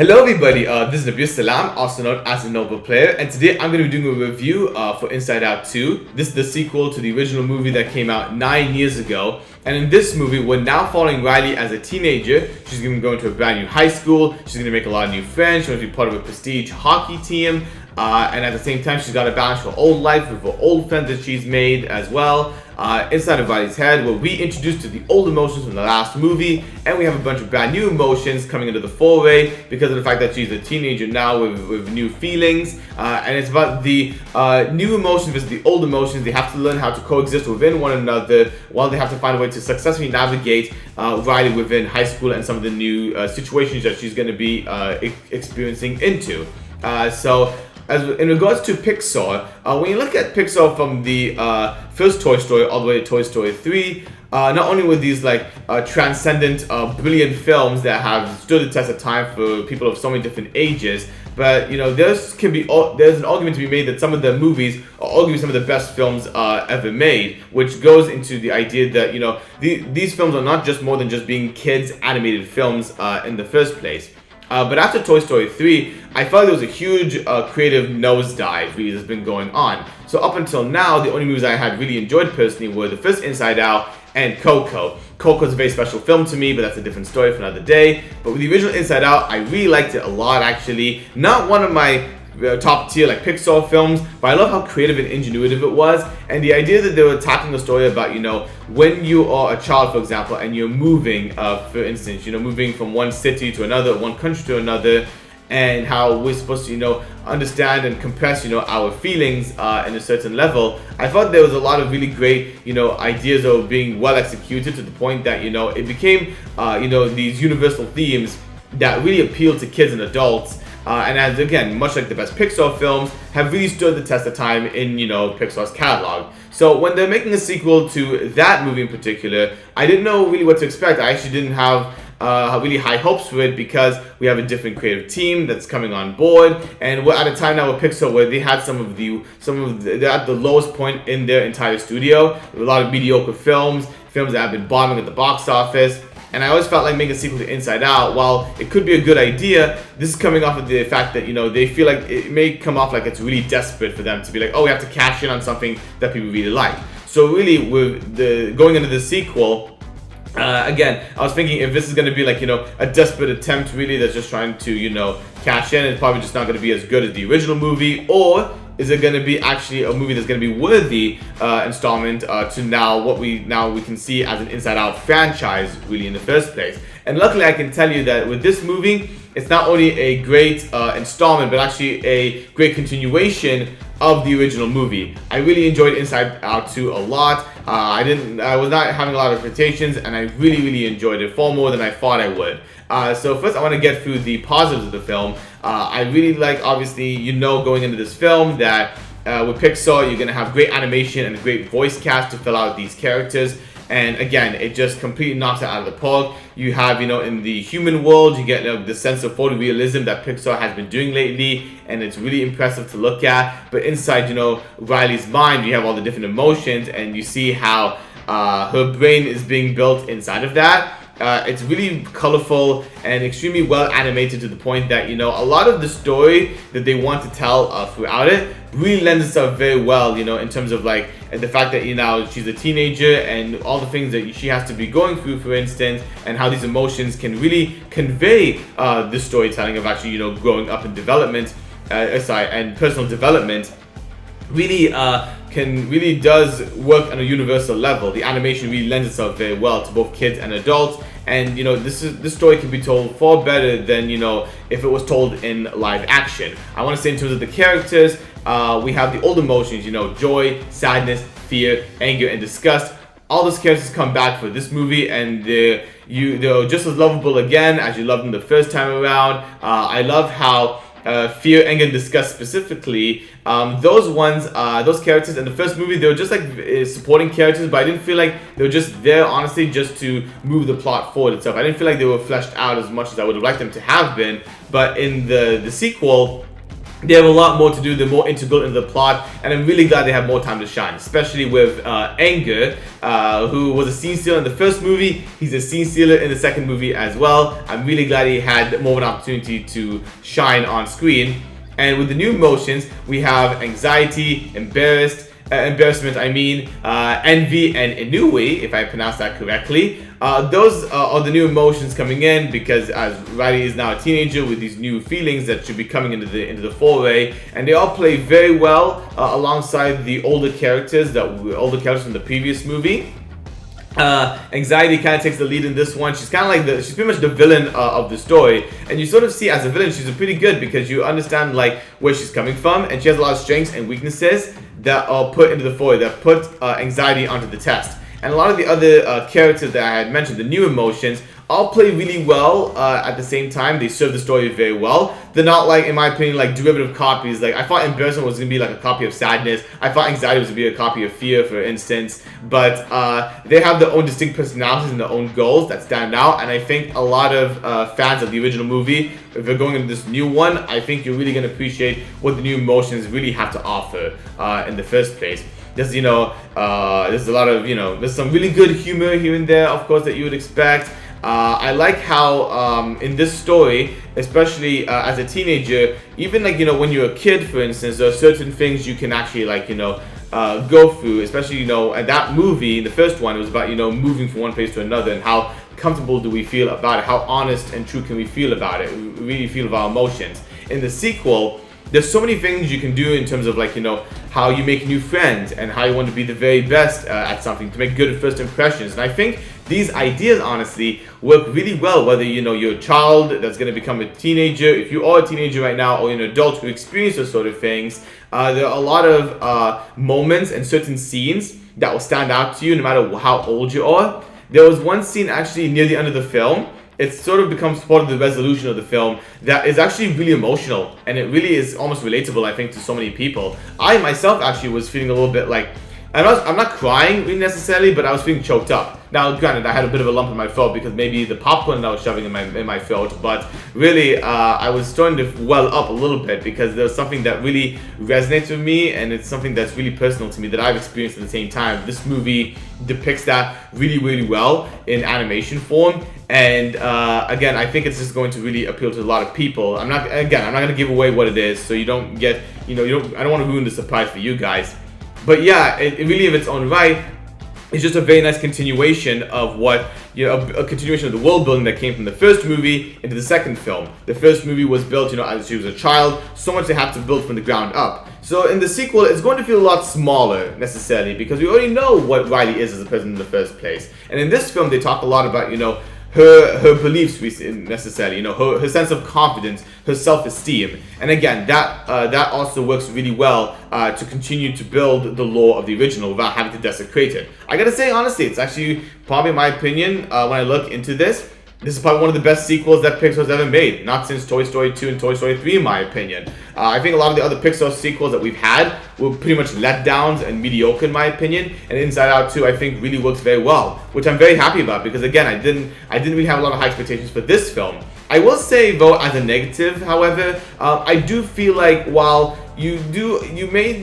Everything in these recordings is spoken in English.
Hello everybody, this is Salam, also known as the Nobel Player, and today I'm going to be doing a review for Inside Out 2. This is the sequel to the original movie that came out 9 years ago, and in this movie we're now following Riley as a teenager. She's going to go into a brand new high school, she's going to make a lot of new friends, she's going to be part of a prestige hockey team, and at the same time she's got to balance her old life with her old friends that she's made as well. Inside of Riley's head, we're reintroduced to the old emotions from the last movie, and we have a bunch of brand new emotions coming into the foray because of the fact that she's a teenager now with new feelings, and it's about the new emotions versus the old emotions. They have to learn how to coexist within one another while they have to find a way to successfully navigate Riley within high school and some of the new situations that she's going to be experiencing into. As in regards to Pixar, when you look at Pixar from the first Toy Story all the way to Toy Story 3, not only were these transcendent, brilliant films that have stood the test of time for people of so many different ages, but there's an argument to be made that some of the movies are arguably some of the best films ever made, which goes into the idea that these films are not just more than just being kids animated films in the first place. But after Toy Story 3, I felt there was a huge creative nosedive really that's been going on. So up until now, the only movies I had really enjoyed personally were the first Inside Out and Coco. Coco's a very special film to me, but that's a different story for another day. But with the original Inside Out, I really liked it a lot actually. Not one of my top tier Pixar films, but I love how creative and ingenuitive it was, and the idea that they were tackling the story about when you are a child, for example, and you're moving, for instance, moving from one city to another, one country to another, and how we're supposed to understand and compress our feelings in a certain level. I thought there was a lot of really great ideas that were being well executed to the point that it became these universal themes that really appealed to kids and adults. And as again, much like the best Pixar films, have really stood the test of time in Pixar's catalog. So when they're making a sequel to that movie in particular, I didn't know really what to expect. I actually didn't have really high hopes for it because we have a different creative team that's coming on board, and we're at a time now with Pixar where they had they're at the lowest point in their entire studio with a lot of mediocre films that have been bombing at the box office. And I always felt like making a sequel to Inside Out, while it could be a good idea, this is coming off of the fact that, they feel like it may come off like it's really desperate for them to be like, oh, we have to cash in on something that people really like. So really, with going into the sequel, again, I was thinking if this is going to be a desperate attempt really that's just trying to, cash in, it's probably just not going to be as good as the original movie, or is it going to be actually a movie that's going to be worthy installment to what we can see as an Inside Out franchise really in the first place. And luckily I can tell you that with this movie, it's not only a great installment, but actually a great continuation of the original movie. I really enjoyed Inside Out 2 a lot. I was not having a lot of expectations, and I really enjoyed it far more than I thought I would. So first I want to get through the positives of the film. I really like, obviously, going into this film that with Pixar you're going to have great animation and a great voice cast to fill out these characters. And again, it just completely knocks it out of the park. You have, in the human world, you get the sense of photorealism that Pixar has been doing lately, and it's really impressive to look at. But inside, Riley's mind, you have all the different emotions, and you see how her brain is being built inside of that. It's really colorful and extremely well animated to the point that a lot of the story that they want to tell throughout it really lends itself very well in terms of the fact that she's a teenager and all the things that she has to be going through, for instance, and how these emotions can really convey the storytelling of actually growing up in development and personal development really does work on a universal level. The animation really lends itself very well to both kids and adults, and this story can be told far better than if it was told in live action. I want to say in terms of the characters, we have the old emotions, joy, sadness, fear, anger, and disgust. All those characters come back for this movie, and they're just as lovable again as you loved them the first time around. I love how fear, anger, and disgust specifically, those characters in the first movie, they were just supporting characters, but I didn't feel like they were just there honestly just to move the plot forward itself. I didn't feel like they were fleshed out as much as I would have liked them to have been. But in the sequel, They have a lot more to do. They're more integral in the plot, and I'm really glad they have more time to shine, especially with Anger, who was a scene stealer in the first movie. He's a scene stealer in the second movie as well. I'm really glad he had more of an opportunity to shine on screen. And with the new emotions, we have anxiety, embarrassment, envy, and ennui, if I pronounce that correctly. Those are the new emotions coming in, because as Riley is now a teenager with these new feelings that should be coming into the foray, and they all play very well alongside the older characters from the previous movie. Anxiety kind of takes the lead in this one. She's kind of like she's pretty much the villain of the story, and you sort of see as a villain she's pretty good, because you understand like where she's coming from, and she has a lot of strengths and weaknesses that are put into the foray, that put anxiety onto the test. And a lot of the other characters that I had mentioned, the new emotions, all play really well at the same time. They serve the story very well. They're not, like, in my opinion, like derivative copies. Like, I thought embarrassment was going to be like a copy of sadness. I thought anxiety was going to be a copy of fear, for instance. But they have their own distinct personalities and their own goals that stand out. And I think a lot of fans of the original movie, if they're going into this new one, I think you're really going to appreciate what the new emotions really have to offer in the first place. There's a lot of, there's some really good humor here and there, of course, that you would expect. I like how in this story, especially as a teenager, even like, when you're a kid, for instance, there are certain things you can actually go through, especially, at that movie, the first one, it was about, moving from one place to another, and how comfortable do we feel about it, how honest and true can we feel about it, we really feel about our emotions. In the sequel, there's so many things you can do in terms of how you make new friends and how you want to be the very best at something, to make good first impressions. And I think these ideas honestly work really well, whether you're a child that's going to become a teenager, if you are a teenager right now, or you're an adult who experience those sort of things. There are a lot of moments and certain scenes that will stand out to you no matter how old you are. There was one scene actually near the end of the film. It sort of becomes part of the resolution of the film that is actually really emotional, and it really is almost relatable, I think, to so many people. I myself actually was feeling a little bit like, I'm not crying really necessarily, but I was feeling choked up. Now, granted, I had a bit of a lump in my throat because maybe the popcorn that I was shoving in my throat, but really, I was starting to well up a little bit, because there was something that really resonates with me, and it's something that's really personal to me that I've experienced at the same time. This movie depicts that really, really well in animation form, and again, I think it's just going to really appeal to a lot of people. I'm not going to give away what it is, so you don't get, I don't want to ruin the surprise for you guys. But yeah, it really, of its own right, it's just a very nice continuation of a continuation of the world building that came from the first movie into the second film. The first movie was built, as she was a child, so much they had to build from the ground up. So in the sequel, it's going to feel a lot smaller, necessarily, because we already know what Riley is as a person in the first place. And in this film, they talk a lot about, her beliefs, necessarily, her sense of confidence, her self-esteem. And again, that also works really well to continue to build the lore of the original without having to desecrate it. I gotta say, honestly, it's actually, probably in my opinion, when I look into this is probably one of the best sequels that Pixar's ever made. Not since Toy Story 2 and Toy Story 3, in my opinion. I think a lot of the other Pixar sequels that we've had were pretty much letdowns and mediocre, in my opinion. And Inside Out 2, I think, really works very well, which I'm very happy about, because again, I didn't really have a lot of high expectations for this film. I will say, though, as a negative, however, I do feel like while you may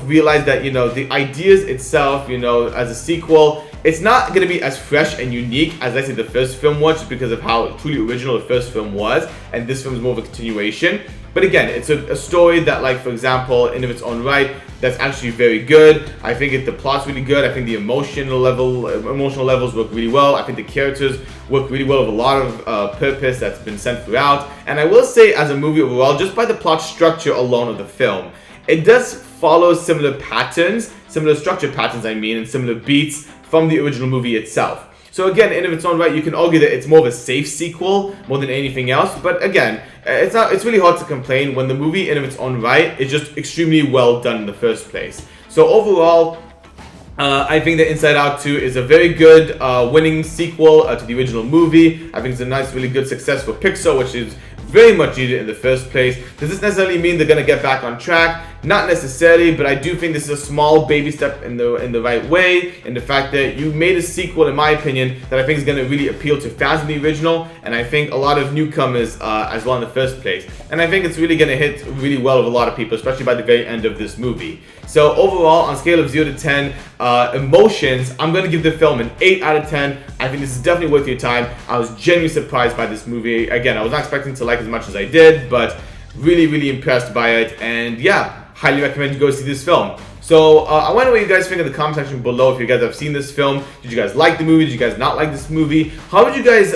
realize that the ideas itself, as a sequel, it's not going to be as fresh and unique as, let's say, the first film was, just because of how truly original the first film was, and this film is more of a continuation. But again, it's a story that, like, for example, in of its own right, that's actually very good. I think the plot's really good. I think the emotional levels work really well. I think the characters work really well with a lot of purpose that's been sent throughout. And I will say, as a movie overall, just by the plot structure alone of the film, it does follow similar structure patterns, and similar beats from the original movie itself. So again, in of its own right, you can argue that it's more of a safe sequel more than anything else. But again, it's really hard to complain when the movie in of its own right is just extremely well done in the first place. So overall, I think that Inside Out 2 is a very good winning sequel to the original movie. I think it's a nice, really good success for Pixar, which is very much needed in the first place. Does this necessarily mean they're going to get back on track? Not necessarily, but I do think this is a small baby step in the right way, in the fact that you made a sequel, in my opinion, that I think is going to really appeal to fans of the original, and I think a lot of newcomers as well in the first place. And I think it's really going to hit really well with a lot of people, especially by the very end of this movie. So overall, on a scale of 0 to 10, emotions, I'm going to give the film an 8 out of 10. I think this is definitely worth your time. I was genuinely surprised by this movie. Again, I was not expecting to like as much as I did, but really, really impressed by it. And yeah, highly recommend you go see this film. So I want to know what you guys think in the comment section below. If you guys have seen this film, did you guys like the movie? Did you guys not like this movie? How would you guys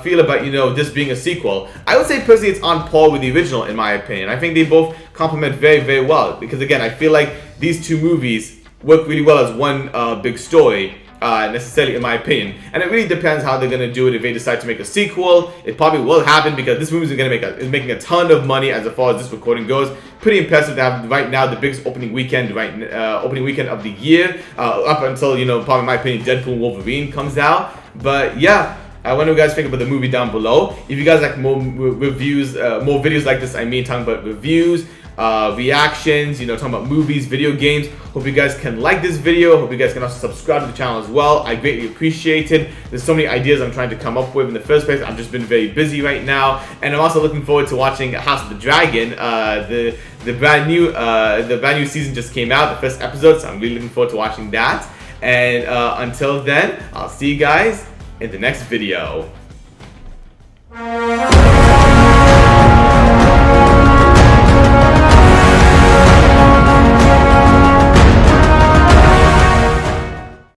feel about, this being a sequel? I would say personally it's on par with the original in my opinion. I think they both complement very, very well, because again, I feel like these two movies work really well as one big story. Necessarily in my opinion, and it really depends how they're gonna do it. If they decide to make a sequel, it probably will happen, because this movie is making a ton of money as far as this recording goes. Pretty impressive to have right now the biggest opening weekend of the year, up until probably in my opinion Deadpool and Wolverine comes out. But yeah, I want to know what you guys think about the movie down below. If you guys like more reviews, more videos like this, talking about reviews, reactions, talking about movies, video games. Hope you guys can like this video. Hope you guys can also subscribe to the channel as well. I greatly appreciate it. There's so many ideas I'm trying to come up with in the first place. I've just been very busy right now, and I'm also looking forward to watching House of the Dragon. The brand new season just came out, the first episode, so I'm really looking forward to watching that. And until then, I'll see you guys in the next video.